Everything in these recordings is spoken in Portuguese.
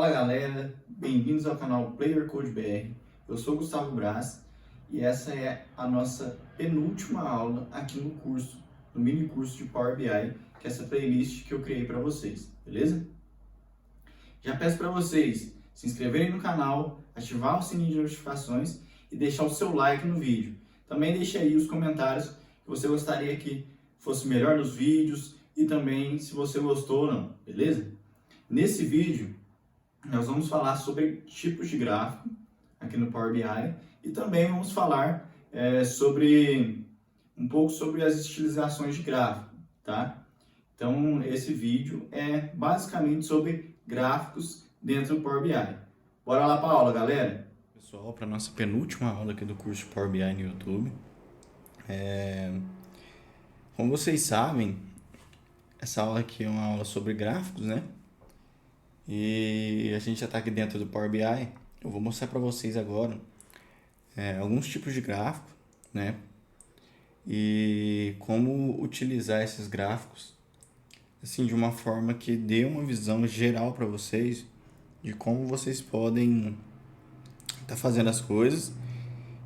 Fala galera, bem-vindos ao canal Player Code BR. Eu sou Gustavo Braz e essa é a nossa penúltima aula aqui no curso, no mini curso de Power BI, que é essa playlist que eu criei para vocês, beleza? Já peço para vocês se inscreverem no canal, ativar o sininho de notificações e deixar o seu like no vídeo. Também deixe aí os comentários que você gostaria que fosse melhor nos vídeos e também se você gostou ou não, beleza? Nesse vídeo nós vamos falar sobre tipos de gráfico aqui no Power BI e também vamos falar sobre um pouco sobre as estilizações de gráfico, tá? Então esse vídeo é basicamente sobre gráficos dentro do Power BI. Bora lá para a aula, galera! Pessoal, para nossa penúltima aula aqui do curso Power BI no YouTube. Como vocês sabem, essa aula aqui é uma aula sobre gráficos, né? E a gente já está aqui dentro do Power BI. Eu vou mostrar para vocês agora alguns tipos de gráfico, né? E como utilizar esses gráficos assim de uma forma que dê uma visão geral para vocês de como vocês podem estar fazendo as coisas,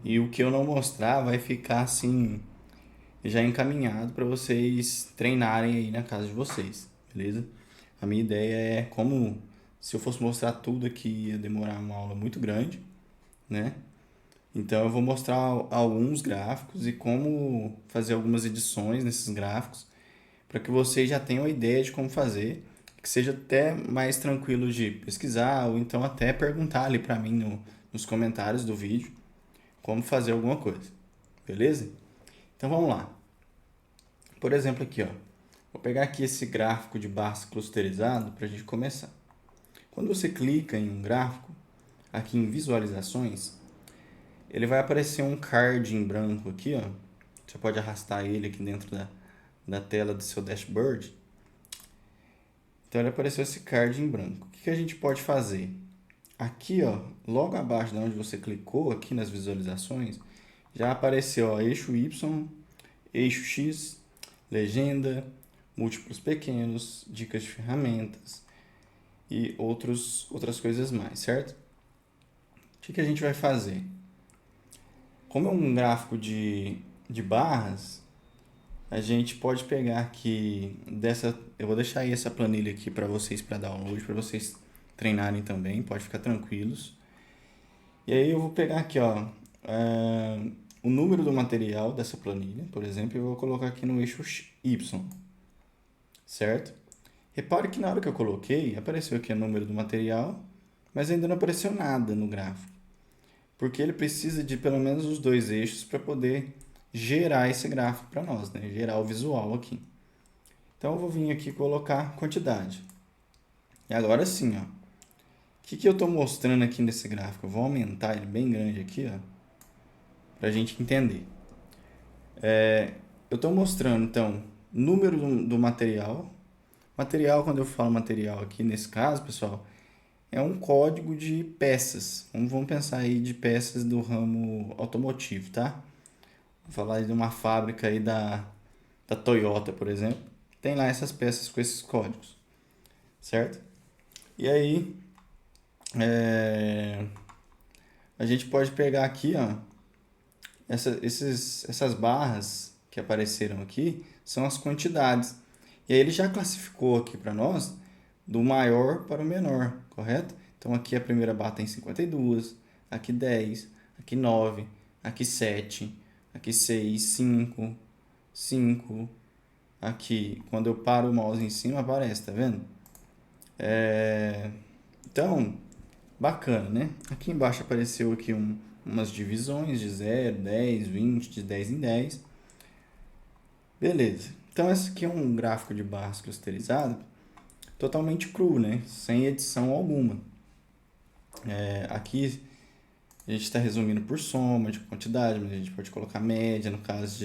e o que eu não mostrar vai ficar assim já encaminhado para vocês treinarem aí na casa de vocês, beleza? A minha ideia é como se eu fosse mostrar tudo aqui ia demorar uma aula muito grande, né? Então eu vou mostrar alguns gráficos e como fazer algumas edições nesses gráficos para que vocês já tenham a ideia de como fazer, que seja até mais tranquilo de pesquisar ou então até perguntar ali para mim nos comentários do vídeo como fazer alguma coisa, beleza? Então vamos lá. Por exemplo aqui, ó, vou pegar aqui esse gráfico de barras clusterizado para a gente começar. Quando você clica em um gráfico, aqui em visualizações, ele vai aparecer um card em branco aqui, ó. Você pode arrastar ele aqui dentro da tela do seu dashboard. Então ele apareceu esse card em branco. O que a gente pode fazer? Aqui, ó, logo abaixo de onde você clicou, aqui nas visualizações, já apareceu, ó, eixo Y, eixo X, legenda, múltiplos pequenos, dicas de ferramentas e outras coisas mais, certo? O que a gente vai fazer? Como é um gráfico de barras, a gente pode pegar aqui eu vou deixar aí essa planilha aqui para vocês para download, para vocês treinarem também, pode ficar tranquilos. E aí eu vou pegar aqui, ó, o número do material dessa planilha, por exemplo, eu vou colocar aqui no eixo Y, certo? Repare que na hora que eu coloquei, apareceu aqui o número do material, mas ainda não apareceu nada no gráfico, porque ele precisa de pelo menos os dois eixos para poder gerar esse gráfico para nós, né? Gerar o visual aqui. Então eu vou vir aqui colocar quantidade. E agora sim, ó, o que eu estou mostrando aqui nesse gráfico? Eu vou aumentar ele bem grande aqui, ó, para a gente entender. Eu estou mostrando, então, número do material. Material, quando eu falo material aqui, nesse caso, pessoal, é um código de peças. Vamos pensar aí de peças do ramo automotivo, tá? Vou falar de uma fábrica aí da Toyota, por exemplo. Tem lá essas peças com esses códigos, certo? E aí, a gente pode pegar aqui, ó, essas barras que apareceram aqui são as quantidades. E aí ele já classificou aqui para nós do maior para o menor, correto? Então aqui a primeira barra tem 52, aqui 10, aqui 9, aqui 7, aqui 6, 5, 5. Aqui, quando eu paro o mouse em cima, aparece, tá vendo? Então, bacana, né? Aqui embaixo apareceu aqui umas divisões de 0, 10, 20, de 10 em 10. Beleza. Então, esse aqui é um gráfico de barras clusterizado totalmente cru, né? Sem edição alguma. Aqui a gente está resumindo por soma de quantidade, mas a gente pode colocar média no caso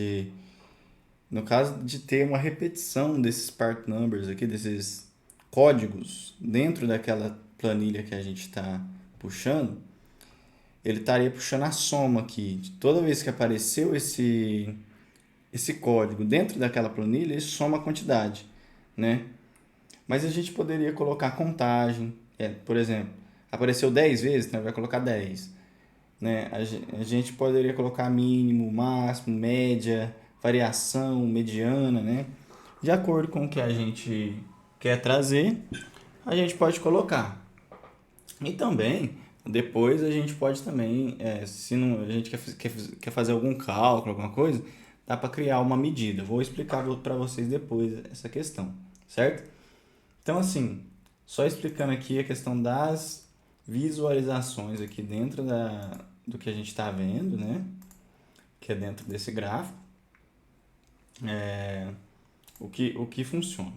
de ter uma repetição desses part numbers aqui, desses códigos dentro daquela planilha que a gente está puxando, ele estaria puxando a soma aqui. Toda vez que apareceu esse código dentro daquela planilha, ele soma a quantidade, né? Mas a gente poderia colocar contagem, por exemplo, Apareceu 10 vezes, então vai colocar 10. Né? A gente poderia colocar mínimo, máximo, média, variação, mediana, né? De acordo com o que a gente quer trazer, a gente pode colocar. E também, depois a gente pode também, se não, a gente quer fazer algum cálculo, alguma coisa, dá para criar uma medida. Vou explicar para vocês depois essa questão, certo? Então, assim, só explicando aqui a questão das visualizações aqui dentro do que a gente está vendo, né? Que é dentro desse gráfico, o que funciona.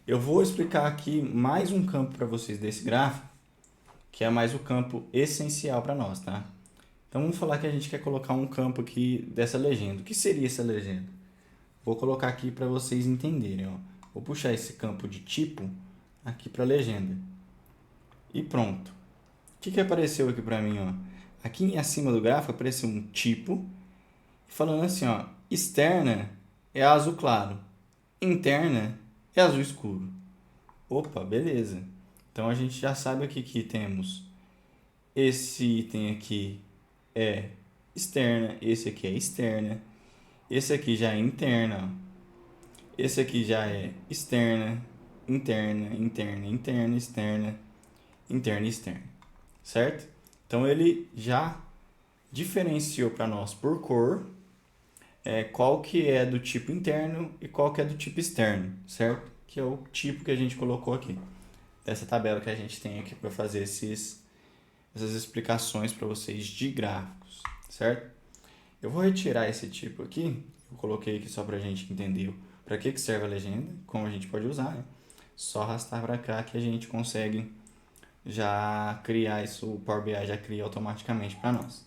Eu vou explicar aqui mais um campo para vocês desse gráfico, que é mais o campo essencial para nós, tá? Então vamos falar que a gente quer colocar um campo aqui dessa legenda. O que seria essa legenda? Vou colocar aqui para vocês entenderem, ó. Vou puxar esse campo de tipo aqui para a legenda. E pronto. O que apareceu aqui para mim, ó? Aqui em acima do gráfico apareceu um tipo falando assim, ó, externa é azul claro, interna é azul escuro. Opa, beleza. Então a gente já sabe aqui que temos esse item aqui é externa, esse aqui é externa, esse aqui já é interna, esse aqui já é externa, interna, interna, interna, externa, interna e externa, certo? Então ele já diferenciou para nós por cor qual que é do tipo interno e qual que é do tipo externo, certo? Que é o tipo que a gente colocou aqui, dessa tabela que a gente tem aqui para fazer essas explicações para vocês de gráficos, certo? Eu vou retirar esse tipo aqui, eu coloquei aqui só para a gente entender para que serve a legenda, como a gente pode usar, né? Só arrastar para cá que a gente consegue já criar isso, o Power BI já cria automaticamente para nós.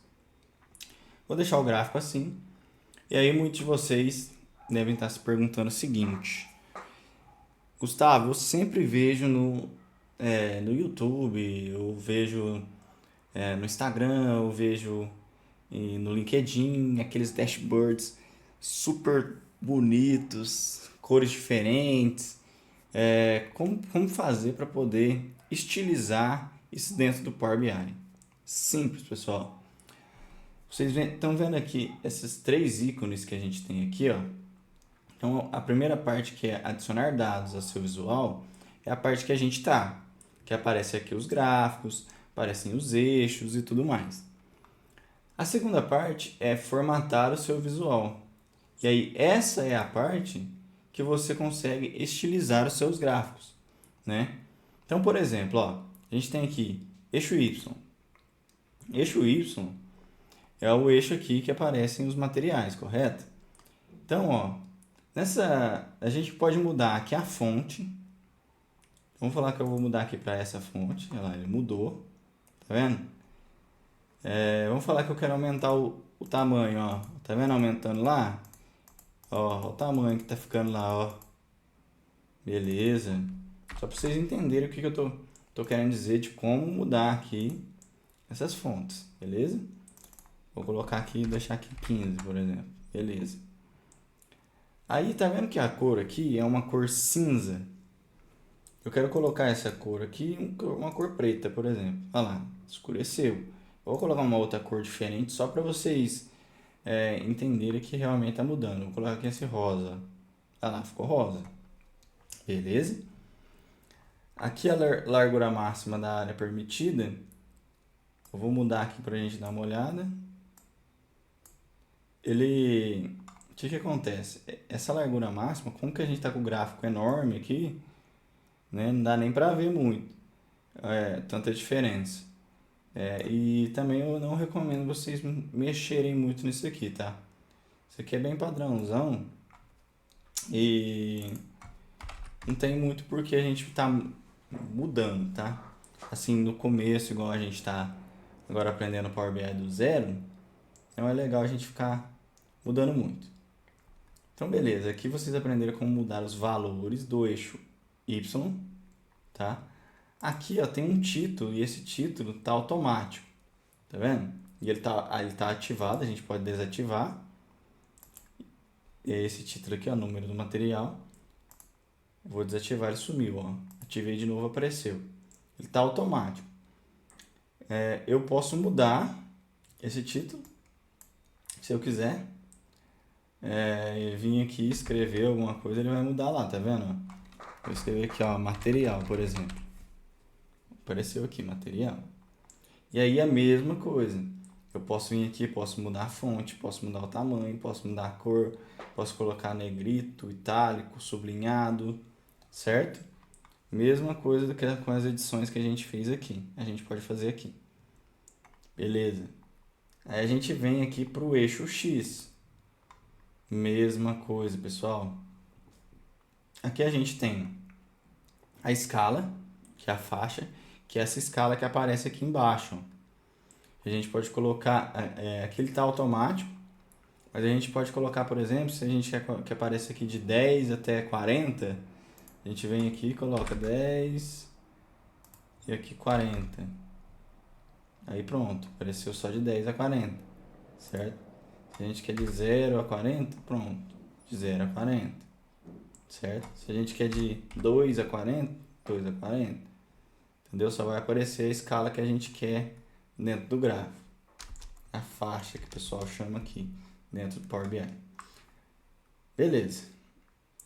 Vou deixar o gráfico assim, e aí muitos de vocês devem estar se perguntando o seguinte: Gustavo, eu sempre vejo no YouTube, eu vejo no Instagram, eu vejo no LinkedIn, aqueles dashboards super bonitos, cores diferentes. Como fazer para poder estilizar isso dentro do Power BI? Simples, pessoal. Vocês estão vendo aqui esses três ícones que a gente tem aqui, ó. Então, a primeira parte, que é adicionar dados ao seu visual, é a parte que a gente está, que aparece aqui os gráficos, aparecem os eixos e tudo mais. A segunda parte é formatar o seu visual. E aí, essa é a parte que você consegue estilizar os seus gráficos, né? Então, por exemplo, ó, a gente tem aqui eixo Y. Eixo Y é o eixo aqui que aparecem os materiais, correto? Então, ó, a gente pode mudar aqui a fonte. Vamos falar que eu vou mudar aqui para essa fonte. Olha lá, ele mudou. Tá vendo? Vamos falar que eu quero aumentar o tamanho, ó. Tá vendo aumentando lá? Ó, o tamanho que tá ficando lá, ó. Beleza. Só para vocês entenderem o que eu tô querendo dizer de como mudar aqui essas fontes, beleza? Vou colocar aqui e deixar aqui 15, por exemplo. Beleza. Aí tá vendo que a cor aqui é uma cor cinza. Eu quero colocar essa cor aqui, uma cor preta, por exemplo. Olha lá, escureceu. Vou colocar uma outra cor diferente só para vocês entenderem que realmente está mudando. Vou colocar aqui esse rosa. Olha lá, ficou rosa. Beleza? Aqui a largura máxima da área permitida. Eu vou mudar aqui para a gente dar uma olhada. O que acontece? Essa largura máxima, como que a gente está com o gráfico enorme aqui, né? Não dá nem para ver muito tanta diferença. E também eu não recomendo vocês mexerem muito nisso aqui, tá? Isso aqui é bem padrãozão e não tem muito porque a gente tá mudando, tá? Assim, no começo, igual a gente tá agora aprendendo Power BI do zero, então é legal a gente ficar mudando muito. Então, beleza. Aqui vocês aprenderam como mudar os valores do eixo Y, tá? Aqui, ó, tem um título e esse título tá automático, tá vendo? E ele tá ativado, a gente pode desativar. E aí esse título aqui é o número do material. Eu vou desativar, ele sumiu, ó. Ativei de novo, apareceu. Ele tá automático. Eu posso mudar esse título, se eu quiser. Vim aqui escrever alguma coisa, ele vai mudar lá, tá vendo? Vou escrever aqui, ó, material, por exemplo. Apareceu aqui, material. E aí a mesma coisa. Eu posso vir aqui, posso mudar a fonte, posso mudar o tamanho, posso mudar a cor, posso colocar negrito, itálico, sublinhado, certo? Mesma coisa do que com as edições que a gente fez aqui. A gente pode fazer aqui. Beleza. Aí a gente vem aqui para o eixo X. Mesma coisa, pessoal. Aqui a gente tem a escala, que é a faixa, que é essa escala que aparece aqui embaixo. A gente pode colocar, aqui ele está automático, mas a gente pode colocar, por exemplo, se a gente quer que apareça aqui de 10 até 40, a gente vem aqui e coloca 10 e aqui 40. Aí pronto, apareceu só de 10 a 40, certo? Se a gente quer de 0 a 40, pronto, de 0 a 40, certo? Se a gente quer de 2 a 40, 2 a 40, entendeu? Só vai aparecer a escala que a gente quer dentro do gráfico, a faixa que o pessoal chama aqui dentro do Power BI. Beleza.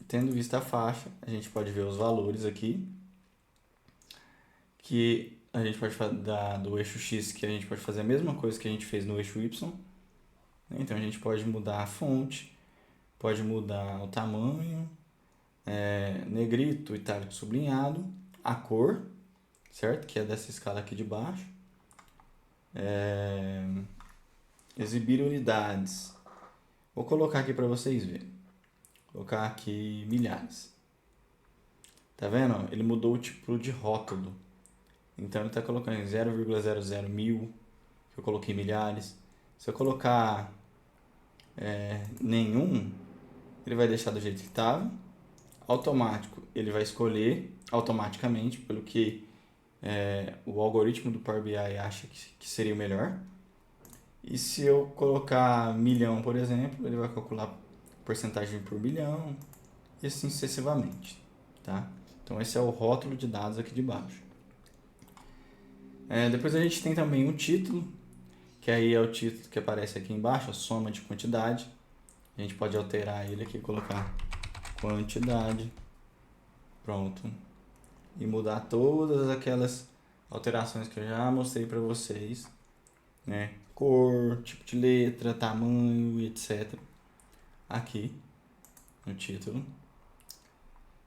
Tendo visto a faixa, a gente pode ver os valores aqui, que a gente pode fazer do eixo X, que a gente pode fazer a mesma coisa que a gente fez no eixo Y. Então a gente pode mudar a fonte, pode mudar o tamanho, negrito, itálico, sublinhado, a cor, certo? Que é dessa escala aqui de baixo. Exibir unidades. Vou colocar aqui para vocês verem. Vou colocar aqui milhares. Tá vendo? Ele mudou o tipo de rótulo. Então ele está colocando 0,00 mil, que eu coloquei milhares. Se eu colocar nenhum, ele vai deixar do jeito que estava. Automático, ele vai escolher automaticamente pelo que o algoritmo do Power BI acha que seria o melhor. E se eu colocar milhão, por exemplo, ele vai calcular porcentagem por bilhão e assim sucessivamente, tá? Então esse é o rótulo de dados aqui de baixo. Depois a gente tem também um título, que aí é o título que aparece aqui embaixo, a soma de quantidade. A gente pode alterar ele aqui, colocar quantidade, pronto, e mudar todas aquelas alterações que eu já mostrei para vocês, né? Cor, tipo de letra, tamanho, etc. Aqui no título.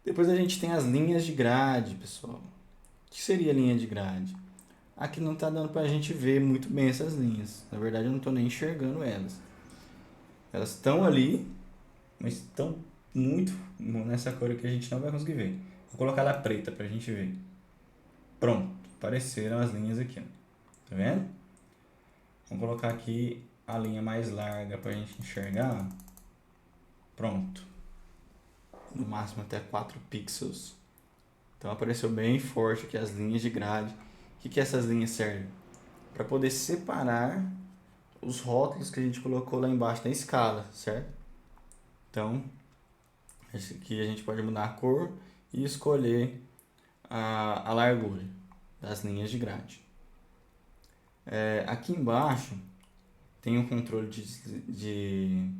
Depois a gente tem as linhas de grade, pessoal. O que seria linha de grade? Aqui não está dando para a gente ver muito bem essas linhas. Na verdade, eu não estou nem enxergando elas. Elas estão ali, mas estão muito nessa cor que a gente não vai conseguir ver. Vou colocar ela preta para a gente ver. Pronto, apareceram as linhas aqui. Ó. Tá vendo? Vamos colocar aqui a linha mais larga para a gente enxergar. Pronto. No máximo até 4 pixels. Então apareceu bem forte aqui as linhas de grade. O que essas linhas servem? Para poder separar os rótulos que a gente colocou lá embaixo na escala, certo? Então, aqui a gente pode mudar a cor e escolher a largura das linhas de grade. Aqui embaixo tem um controle de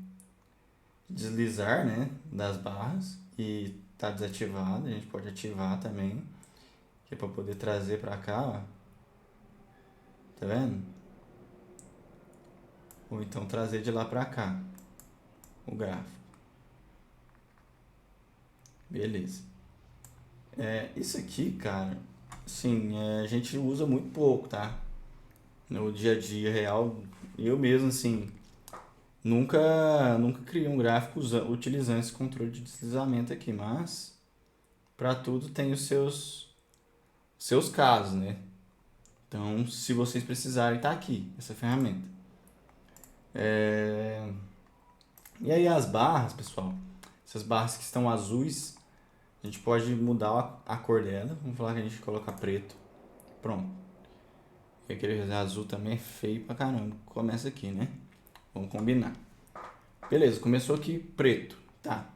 deslizar, né, das barras e está desativado, a gente pode ativar também, que é para poder trazer para cá, ó. Tá vendo? Ou então trazer de lá para cá o gráfico. Beleza. Isso aqui, cara, assim, a gente usa muito pouco, tá? No dia a dia real, eu mesmo, assim, nunca criei um gráfico utilizando esse controle de deslizamento aqui, mas para tudo tem os seus casos, né? Então, se vocês precisarem, tá aqui essa ferramenta. E aí as barras, pessoal, essas barras que estão azuis, a gente pode mudar a cor dela. Vamos falar que a gente coloca preto. Pronto. E aquele azul também é feio pra caramba. Começa aqui, né? Vamos combinar. Beleza, começou aqui preto. Tá.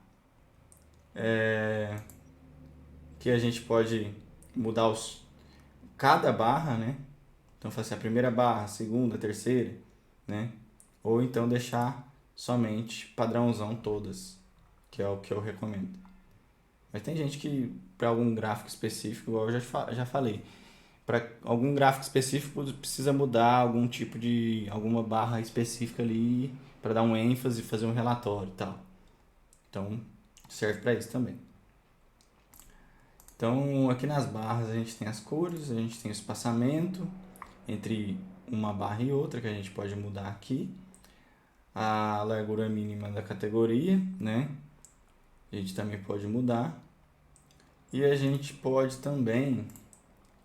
Que a gente pode mudar cada barra, né? Então, fazer a primeira barra, a segunda, a terceira, né? Ou então deixar somente padrãozão todas, que é o que eu recomendo. Mas tem gente que, para algum gráfico específico, igual eu já falei, para algum gráfico específico precisa mudar algum tipo de, alguma barra específica ali para dar um ênfase, fazer um relatório e tal. Então, serve para isso também. Então, aqui nas barras a gente tem as cores, a gente tem o espaçamento entre uma barra e outra, que a gente pode mudar aqui. A largura mínima da categoria, né? A gente também pode mudar. E a gente pode também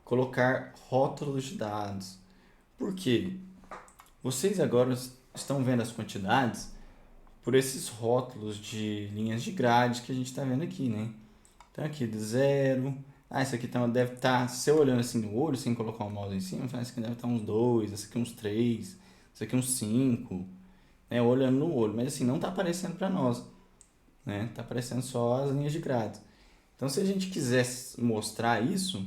colocar rótulos de dados. Por quê? Vocês agora estão vendo as quantidades por esses rótulos de linhas de grade que a gente está vendo aqui, né? Então aqui de 0. Isso aqui deve estar, se eu olhando assim no olho, sem colocar o mouse em cima, isso aqui deve estar uns 2, esse aqui uns 3, esse aqui uns 5, né? Olhando no olho, mas assim, não está aparecendo para nós, né? Está aparecendo só as linhas de grade. Então, se a gente quiser mostrar isso,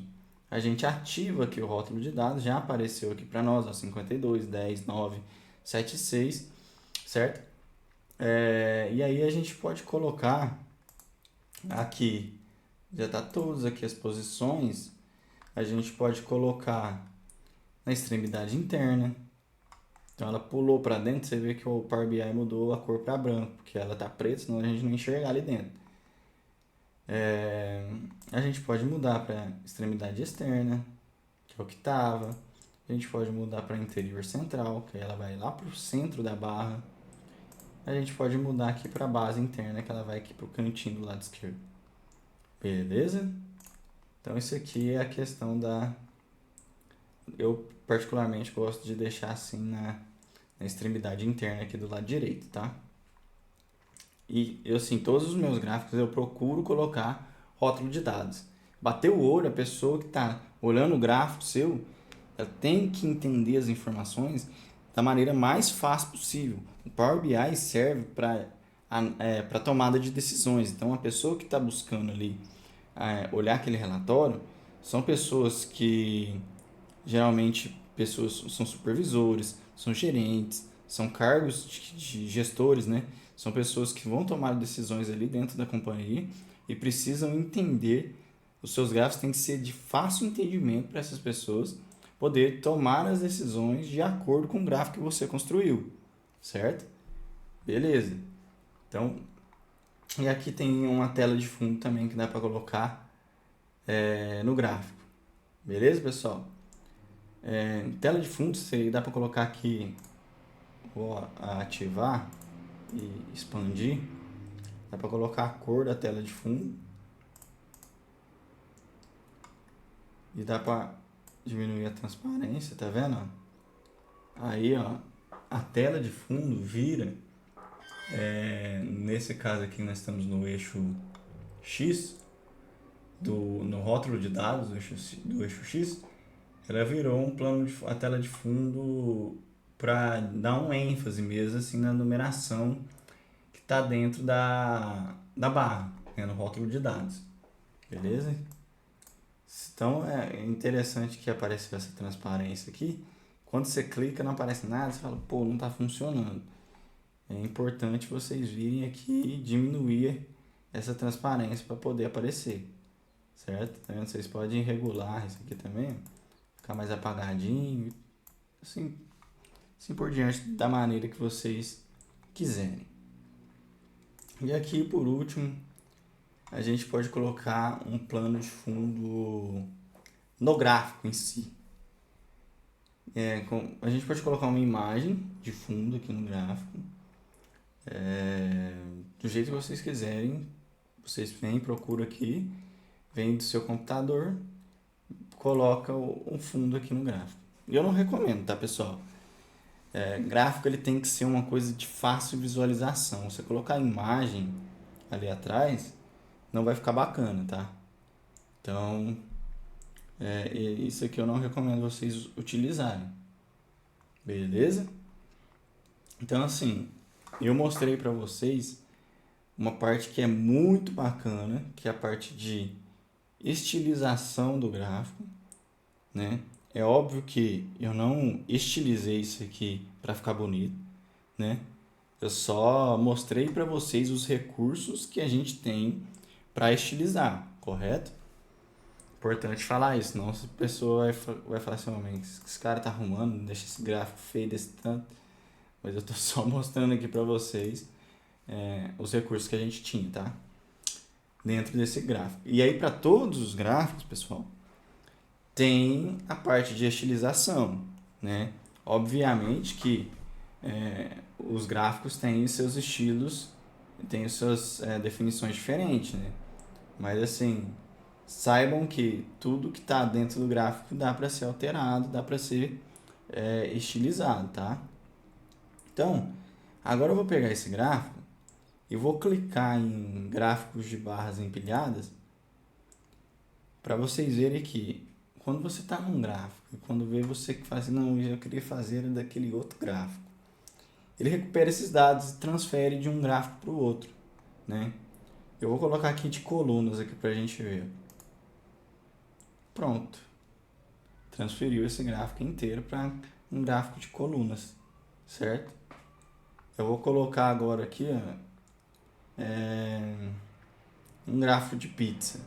a gente ativa aqui o rótulo de dados, já apareceu aqui para nós, ó, 52, 10, 9, 7, 6, certo? E aí a gente pode colocar aqui, já está todas aqui as posições, a gente pode colocar na extremidade interna. Então ela pulou para dentro, você vê que o Power BI mudou a cor para branco, porque ela está preta, senão a gente não enxergar ali dentro. A gente pode mudar para extremidade externa, que é o que estava. A gente pode mudar para interior central, que aí ela vai lá para o centro da barra. A gente pode mudar aqui para a base interna, que ela vai aqui para o cantinho do lado esquerdo. Beleza? Então isso aqui é a questão da... Eu particularmente gosto de deixar assim na extremidade interna aqui do lado direito, tá? E eu assim, todos os meus gráficos eu procuro colocar rótulo de dados. Bateu o olho, a pessoa que está olhando o gráfico seu, ela tem que entender as informações da maneira mais fácil possível. O Power BI serve para tomada de decisões. Então, a pessoa que está buscando ali olhar aquele relatório são pessoas que geralmente são supervisores, são gerentes, são cargos de gestores, né? São pessoas que vão tomar decisões ali dentro da companhia e precisam entender. Os seus gráficos têm que ser de fácil entendimento para essas pessoas poder tomar as decisões de acordo com o gráfico que você construiu, certo? Beleza. Então, e aqui tem uma tela de fundo também que dá para colocar no gráfico. Beleza, pessoal? Tela de fundo, dá para colocar aqui, vou ativar e expandir. Dá para colocar a cor da tela de fundo. E dá para diminuir a transparência, tá vendo? Aí, ó, a tela de fundo vira, nesse caso aqui nós estamos no eixo X, no rótulo de dados do eixo X, ela virou um plano a tela de fundo para dar um ênfase mesmo assim na numeração que está dentro da barra, né, no rótulo de dados, beleza? Então é interessante que apareceu essa transparência aqui. Quando você clica não aparece nada, você fala, pô, não está funcionando. É importante vocês virem aqui e diminuir essa transparência para poder aparecer, certo? Então, vocês podem regular isso aqui também, ficar mais apagadinho, assim por diante, da maneira que vocês quiserem. E aqui, por último, a gente pode colocar um plano de fundo no gráfico em si. A gente pode colocar uma imagem de fundo aqui no gráfico, do jeito que vocês quiserem. Vocês vêm, procuram aqui, vem do seu computador, coloca um fundo aqui no gráfico. Eu não recomendo, tá, pessoal? Gráfico ele tem que ser uma coisa de fácil visualização. Você colocar a imagem ali atrás, não vai ficar bacana, tá? Então, isso aqui eu não recomendo vocês utilizarem. Beleza? Então, assim, eu mostrei para vocês uma parte que é muito bacana, que é a parte de estilização do gráfico, né? É óbvio que eu não estilizei isso aqui para ficar bonito, né? Eu só mostrei para vocês os recursos que a gente tem para estilizar, correto? Importante falar isso, senão a pessoa vai falar assim, mas esse cara tá arrumando, deixa esse gráfico feio desse tanto. Mas eu tô só mostrando aqui para vocês os recursos que a gente tinha, tá? Dentro desse gráfico. E aí, para todos os gráficos, pessoal, tem a parte de estilização, né? Obviamente que os gráficos têm seus estilos, têm suas definições diferentes, né? Mas assim, saibam que tudo que está dentro do gráfico dá para ser alterado, dá para ser estilizado, tá? Então, agora eu vou pegar esse gráfico e vou clicar em gráficos de barras empilhadas para vocês verem que quando você está num gráfico e quando vê você que fala assim, não, eu queria fazer daquele outro gráfico, ele recupera esses dados e transfere de um gráfico para o outro, né? Eu vou colocar aqui de colunas aqui para a gente ver. Pronto. Transferiu esse gráfico inteiro para um gráfico de colunas, certo? Eu vou colocar agora aqui um gráfico de pizza.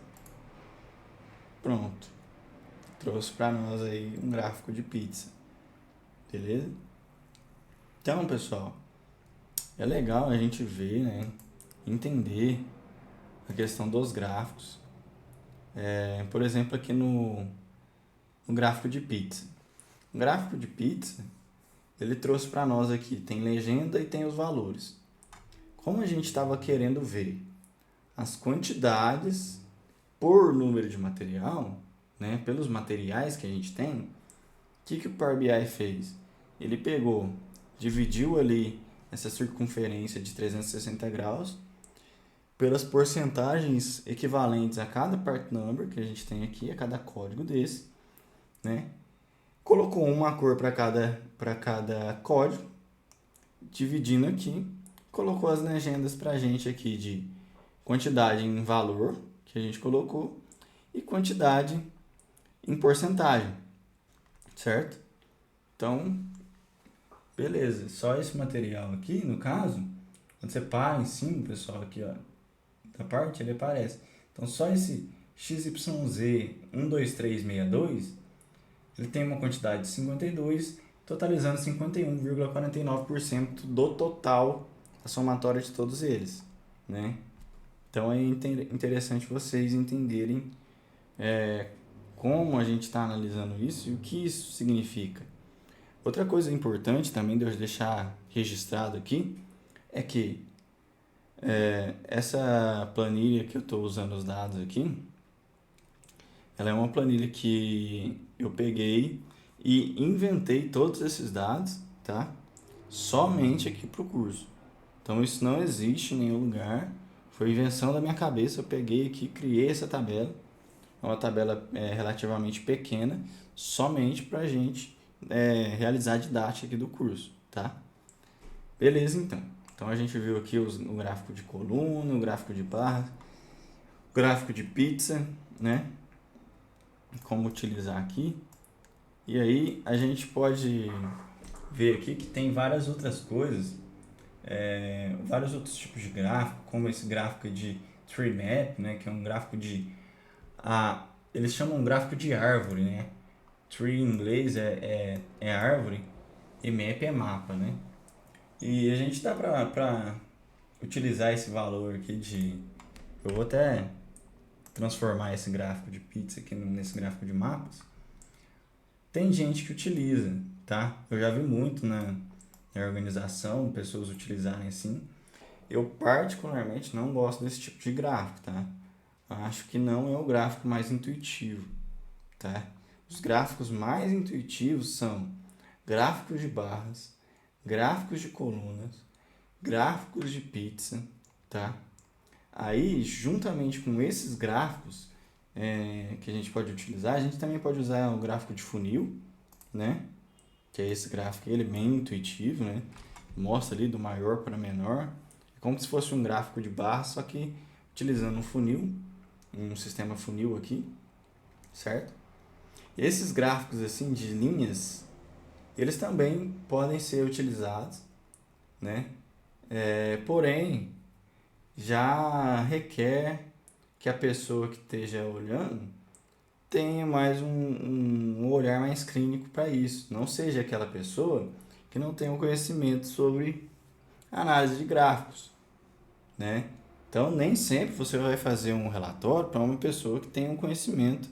Pronto. Trouxe para nós aí um gráfico de pizza. Beleza? Então, pessoal, é legal a gente ver, né? Entender a questão dos gráficos. Por exemplo, aqui no gráfico de pizza. O gráfico de pizza, ele trouxe para nós aqui, tem legenda e tem os valores. Como a gente estava querendo ver as quantidades por número de material, né, pelos materiais que a gente tem, o que o Power BI fez? Ele pegou, dividiu ali essa circunferência de 360 graus pelas porcentagens equivalentes a cada part number que a gente tem aqui, a cada código desse, né? Colocou uma cor para cada código, dividindo aqui, colocou as legendas para a gente aqui de quantidade em valor, que a gente colocou, e quantidade em porcentagem, certo? Então, beleza, só esse material aqui, no caso, quando você para em cima, pessoal, aqui, ó, da parte, ele aparece. Então, só esse XYZ12362, ele tem uma quantidade de 52, totalizando 51,49% do total, a somatória de todos eles, né? Então é interessante vocês entenderem como a gente está analisando isso e o que isso significa. Outra coisa importante também de eu deixar registrado aqui é que essa planilha que eu estou usando os dados aqui, ela é uma planilha que eu peguei e inventei todos esses dados, tá? Somente aqui para o curso. Então isso não existe em nenhum lugar. Foi invenção da minha cabeça. Eu peguei aqui, criei essa tabela. É uma tabela relativamente pequena, somente para a gente realizar a didática aqui do curso, tá? Beleza, então. Então a gente viu aqui o gráfico de coluna, o gráfico de barra, o gráfico de pizza, né? Como utilizar aqui. E aí a gente pode ver aqui que tem várias outras coisas, vários outros tipos de gráfico, como esse gráfico de tree map, né? Que é um gráfico de... eles chamam um gráfico de árvore, né? Tree em inglês é árvore e map é mapa, né? E a gente dá para utilizar esse valor aqui de... Eu vou até transformar esse gráfico de pizza aqui nesse gráfico de mapas. Tem gente que utiliza, tá? Eu já vi muito na organização, pessoas utilizarem assim. Eu particularmente não gosto desse tipo de gráfico, tá? Acho que não é o gráfico mais intuitivo, tá? Os gráficos mais intuitivos são gráficos de barras, gráficos de colunas, gráficos de pizza, tá? Aí, juntamente com esses gráficos que a gente pode utilizar, a gente também pode usar o gráfico de funil, né? Que é esse gráfico, ele é bem intuitivo, né? Mostra ali do maior para menor, é como se fosse um gráfico de barra, só que utilizando um funil, um sistema funil aqui, certo? Esses gráficos assim de linhas, eles também podem ser utilizados, né? Porém, já requer que a pessoa que esteja olhando tenha mais um olhar mais clínico para isso. Não seja aquela pessoa que não tenha um conhecimento sobre análise de gráficos, né? Então, nem sempre você vai fazer um relatório para uma pessoa que tenha um conhecimento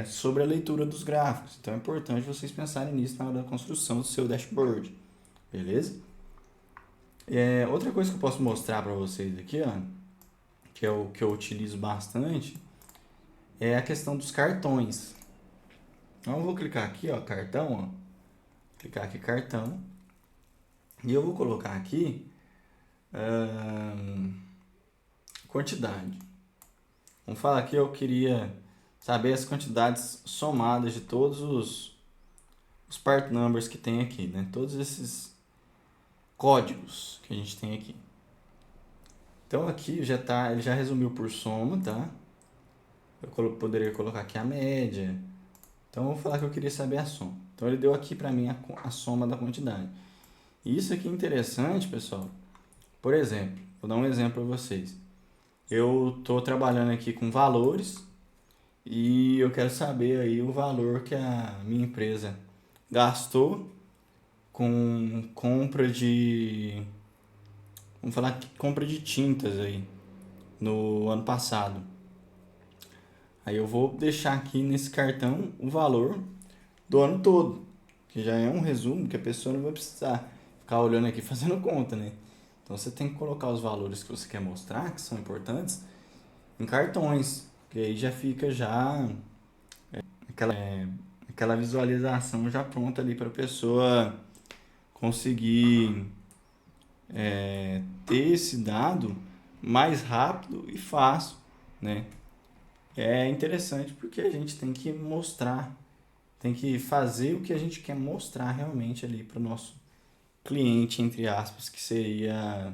sobre a leitura dos gráficos. Então, é importante vocês pensarem nisso na hora da construção do seu dashboard, beleza? Outra coisa que eu posso mostrar para vocês aqui, ó, que é o que eu utilizo bastante, é a questão dos cartões. Então, eu vou clicar aqui, ó, cartão, ó, clicar aqui cartão, e eu vou colocar aqui quantidade. Vamos falar aqui, eu queria saber as quantidades somadas de todos os part numbers que tem aqui, né? Todos esses códigos que a gente tem aqui. Então aqui já tá, ele já resumiu por soma, tá? Eu poderia colocar aqui a média. Então eu vou falar que eu queria saber a soma. Então ele deu aqui para mim a soma da quantidade. E isso aqui é interessante, pessoal. Por exemplo, vou dar um exemplo para vocês. Eu estou trabalhando aqui com valores e eu quero saber aí o valor que a minha empresa gastou com compra de, vamos falar que compra de tintas aí no ano passado. Aí eu vou deixar aqui nesse cartão o valor do ano todo, que já é um resumo que a pessoa não vai precisar ficar olhando aqui fazendo conta, né? Então você tem que colocar os valores que você quer mostrar, que são importantes, em cartões, que aí já fica já aquela visualização já pronta ali para a pessoa conseguir ter esse dado mais rápido e fácil, né? É interessante porque a gente tem que mostrar, tem que fazer o que a gente quer mostrar realmente ali para o nosso cliente, entre aspas, que seria,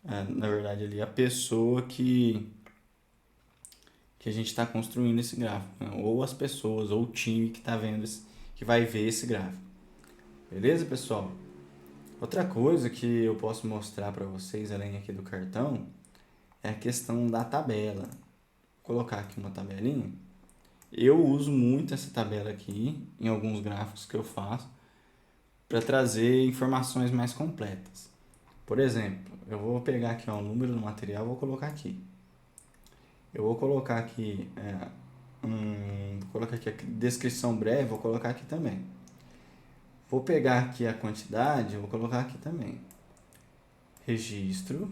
na verdade, ali a pessoa que a gente está construindo esse gráfico, né? Ou as pessoas, ou o time que está vendo, que vai ver esse gráfico. Beleza, pessoal? Outra coisa que eu posso mostrar para vocês, além aqui do cartão, é a questão da tabela. Vou colocar aqui uma tabelinha. Eu uso muito essa tabela aqui em alguns gráficos que eu faço para trazer informações mais completas. Por exemplo, eu vou pegar aqui ó, o número do material, vou colocar aqui. Eu vou colocar aqui, vou colocar aqui a descrição breve, vou colocar aqui também. Vou pegar aqui a quantidade, vou colocar aqui também. Registro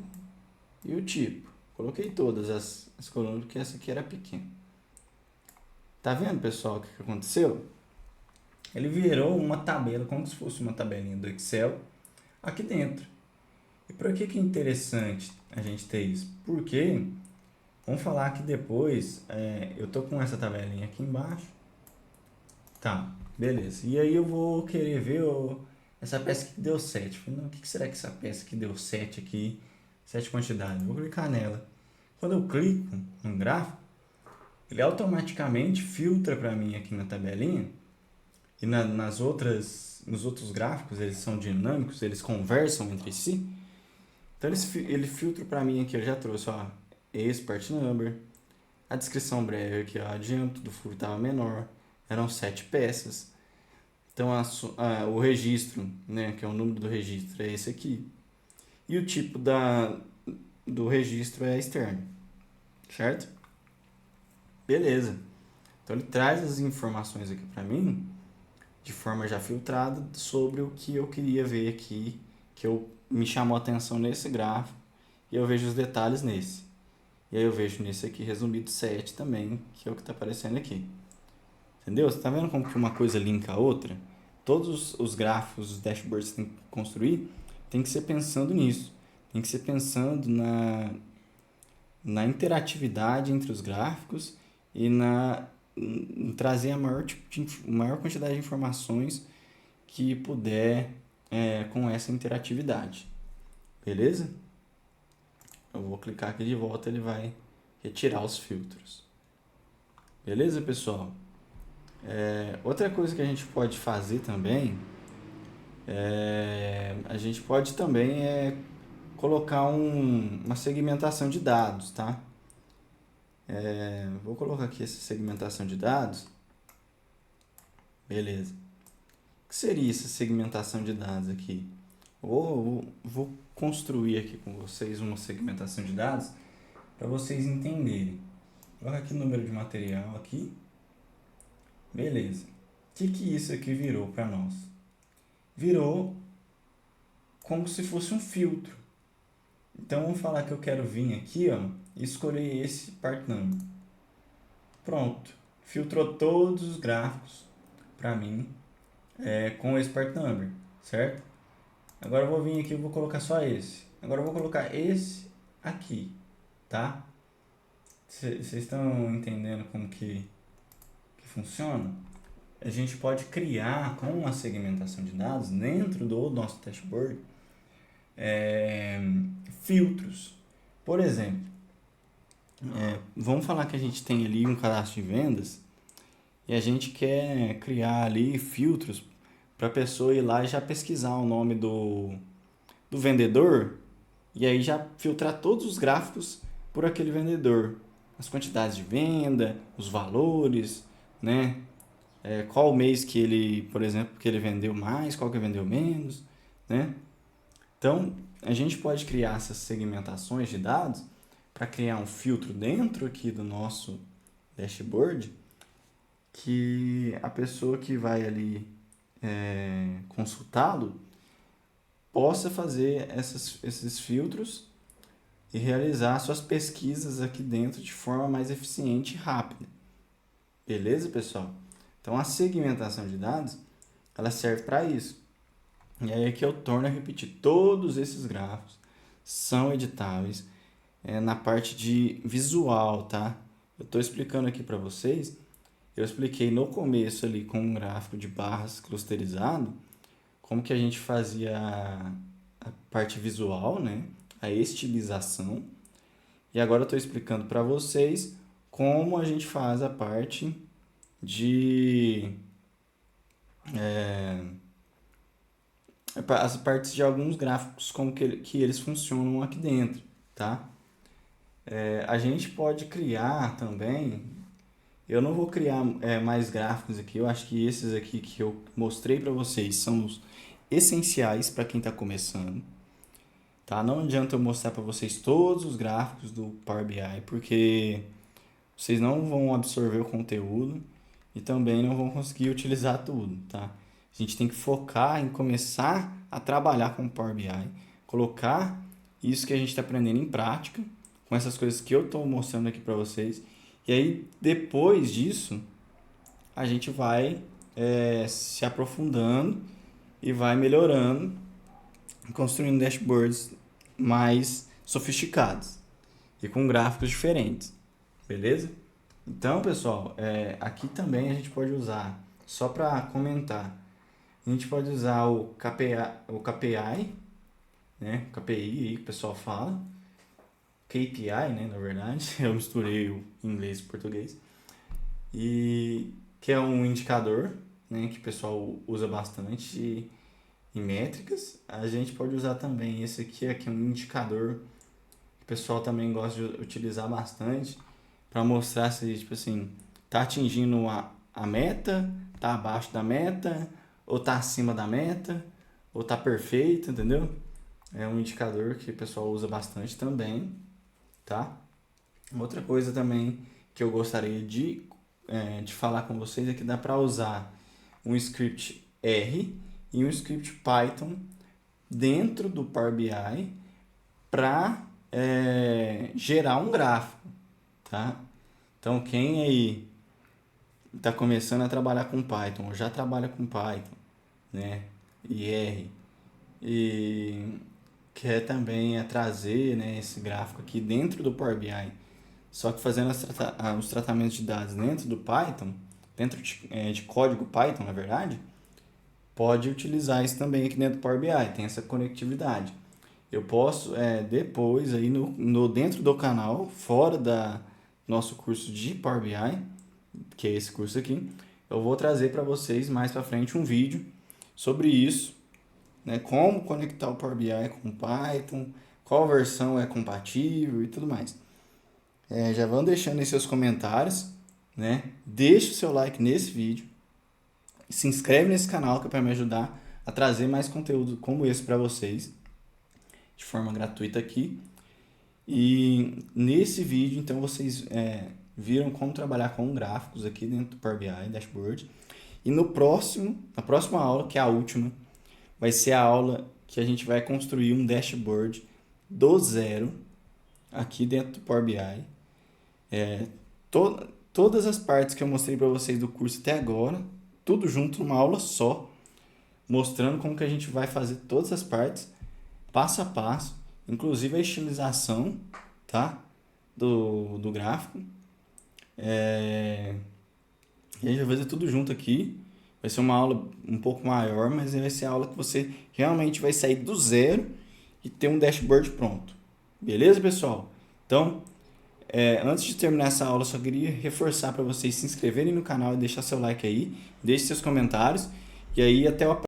e o tipo. Coloquei todas as colunas porque essa aqui era pequena. Tá vendo, pessoal, o que aconteceu? Ele virou uma tabela, como se fosse uma tabelinha do Excel, aqui dentro. E por que é interessante a gente ter isso? Porque, vamos falar que depois, eu tô com essa tabelinha aqui embaixo. Tá, beleza. E aí eu vou querer ver essa peça que deu 7. Falei, não, o que será que essa peça que deu 7 aqui, 7 quantidades? Vou clicar nela. Quando eu clico no gráfico, ele automaticamente filtra para mim aqui na tabelinha. E nos outros gráficos, eles são dinâmicos, eles conversam entre si. Então ele filtra para mim aqui, eu já trouxe, ó, esse part number, a descrição breve aqui, ó, a diâmetro do furo estava menor, eram 7 peças. Então o registro, né, que é o número do registro, é esse aqui. E o tipo do registro é externo, certo? Beleza. Então ele traz as informações aqui para mim de forma já filtrada sobre o que eu queria ver aqui, que me chamou a atenção nesse gráfico, e eu vejo os detalhes nesse. E aí eu vejo nesse aqui resumido 7 também, que é o que está aparecendo aqui. Entendeu? Você está vendo como que uma coisa linka a outra? Todos os gráficos, os dashboards que você tem que construir, tem que ser pensando nisso. Tem que ser pensando na interatividade entre os gráficos e em trazer a maior quantidade de informações que puder com essa interatividade. Beleza? Eu vou clicar aqui de volta, ele vai retirar os filtros. Beleza, pessoal? Outra coisa que a gente pode fazer também, a gente pode também colocar uma segmentação de dados, tá? Vou colocar aqui essa segmentação de dados, beleza. O que seria essa segmentação de dados aqui? Vou construir aqui com vocês uma segmentação de dados para vocês entenderem. Coloca aqui o número de material aqui. Beleza. O que isso aqui virou para nós? Virou como se fosse um filtro. Então vamos falar que eu quero vir aqui, ó, e escolher esse part number. Pronto. Filtrou todos os gráficos para mim com esse part number, certo? Agora eu vou vir aqui e vou colocar só esse. Agora eu vou colocar esse aqui, tá? Vocês estão entendendo como que funciona? A gente pode criar com a segmentação de dados dentro do nosso dashboard filtros. Por exemplo, vamos falar que a gente tem ali um cadastro de vendas e a gente quer criar ali filtros para a pessoa ir lá e já pesquisar o nome do vendedor e aí já filtrar todos os gráficos por aquele vendedor. As quantidades de venda, os valores, né? Qual mês que ele, por exemplo, que ele vendeu mais, qual que vendeu menos, né? Então, a gente pode criar essas segmentações de dados para criar um filtro dentro aqui do nosso dashboard que a pessoa que vai ali consultá-lo possa fazer esses filtros e realizar suas pesquisas aqui dentro de forma mais eficiente e rápida. Beleza, pessoal? Então, a segmentação de dados, ela serve para isso. E aí é que eu torno a repetir, todos esses gráficos são editáveis na parte de visual, tá? Eu estou explicando aqui para vocês, eu expliquei no começo ali com um gráfico de barras clusterizado, como que a gente fazia a parte visual, né? A estilização. E agora eu estou explicando para vocês como a gente faz a parte de as partes de alguns gráficos, como que eles funcionam aqui dentro, tá? A gente pode criar também, eu não vou criar mais gráficos aqui, eu acho que esses aqui que eu mostrei para vocês são os essenciais para quem está começando, tá? Não adianta eu mostrar para vocês todos os gráficos do Power BI, porque vocês não vão absorver o conteúdo e também não vão conseguir utilizar tudo, tá? A gente tem que focar em começar a trabalhar com o Power BI, colocar isso que a gente está aprendendo em prática, com essas coisas que eu estou mostrando aqui para vocês, e aí depois disso a gente vai se aprofundando e vai melhorando, construindo dashboards mais sofisticados e com gráficos diferentes, beleza? Então, pessoal, aqui também a gente pode usar, só para comentar, a gente pode usar o KPI, né? KPI aí que o pessoal fala, KPI, né? Na verdade, eu misturei o inglês e o português, e que é um indicador, né? Que o pessoal usa bastante em métricas. A gente pode usar também esse aqui é um indicador que o pessoal também gosta de utilizar bastante para mostrar se, tipo assim, tá atingindo a meta, tá abaixo da meta, ou tá acima da meta, ou tá perfeito, entendeu? É um indicador que o pessoal usa bastante também, tá? Outra coisa também que eu gostaria de falar com vocês é que dá para usar um script R e um script Python dentro do Power BI para gerar um gráfico, tá? Então, quem aí está começando a trabalhar com Python, ou já trabalha com Python, né, e R, e quer também trazer, né, esse gráfico aqui dentro do Power BI, só que fazendo os tratamentos de dados dentro do Python, dentro de código Python, na verdade, pode utilizar isso também aqui dentro do Power BI, tem essa conectividade. Eu posso depois aí dentro do canal, fora da nosso curso de Power BI, que é esse curso aqui, eu vou trazer para vocês mais para frente um vídeo sobre isso, né? Como conectar o Power BI com o Python, qual versão é compatível e tudo mais. Já vão deixando aí seus comentários, né? Deixa o seu like nesse vídeo, se inscreve nesse canal que é para me ajudar a trazer mais conteúdo como esse para vocês, de forma gratuita aqui. E nesse vídeo, então, vocês viram como trabalhar com gráficos aqui dentro do Power BI, Dashboard. E na próxima aula, que é a última, vai ser a aula que a gente vai construir um dashboard do zero aqui dentro do Power BI. Todas as partes que eu mostrei para vocês do curso até agora, tudo junto numa aula só, mostrando como que a gente vai fazer todas as partes, passo a passo, inclusive a estilização, tá? do gráfico. E a gente vai fazer tudo junto aqui. Vai ser uma aula um pouco maior, mas vai ser a aula que você realmente vai sair do zero e ter um dashboard pronto. Beleza, pessoal? Então, antes de terminar essa aula, eu só queria reforçar para vocês se inscreverem no canal e deixar seu like aí, deixe seus comentários. E aí, até o